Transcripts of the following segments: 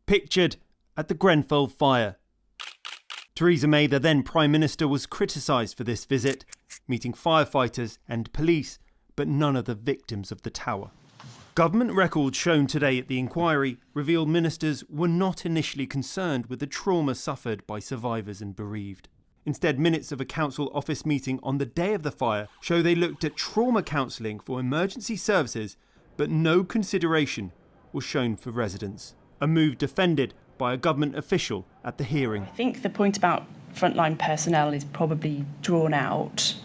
pictured at the Grenfell fire. Theresa May, the then Prime Minister, was criticised for this visit, meeting firefighters and police, but none of the victims of the tower. Government records shown today at the inquiry reveal ministers were not initially concerned with the trauma suffered by survivors and bereaved. Instead, minutes of a council office meeting on the day of the fire show they looked at trauma counselling for emergency services, but no consideration was shown for residents. A move defended by a government official at the hearing. I think the point about frontline personnel is probably drawn out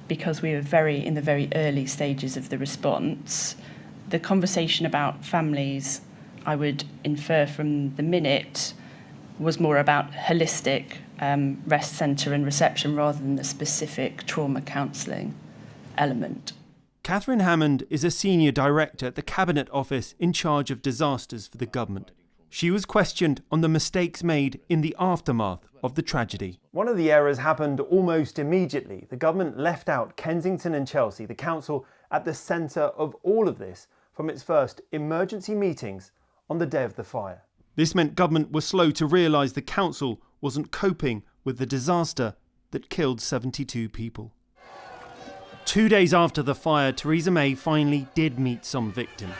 because we were in the very early stages of the response. The conversation about families, I would infer from the minute, was more about holistic rest centre and reception rather than the specific trauma counselling element. Katharine Hammond is a senior director at the Cabinet Office in charge of disasters for the government. She was questioned on the mistakes made in the aftermath of the tragedy. One of the errors happened almost immediately. The government left out Kensington and Chelsea, the council at the centre of all of this, from its first emergency meetings on the day of the fire. This meant government was slow to realise the council wasn't coping with the disaster that killed 72 people. 2 days after the fire, Theresa May finally did meet some victims.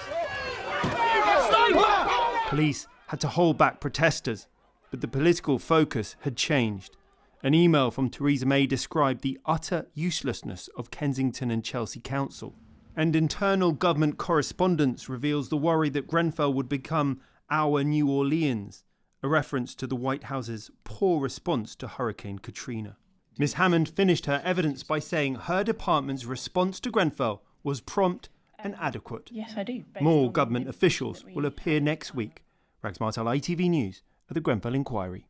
Police had to hold back protesters, but the political focus had changed. An email from Theresa May described the utter uselessness of Kensington and Chelsea Council. And internal government correspondence reveals the worry that Grenfell would become our New Orleans, a reference to the White House's poor response to Hurricane Katrina. Ms Hammond finished her evidence by saying her department's response to Grenfell was prompt and adequate. Yes, I do. More government officials will appear next week. Rags Martel, ITV News at the Grenfell inquiry.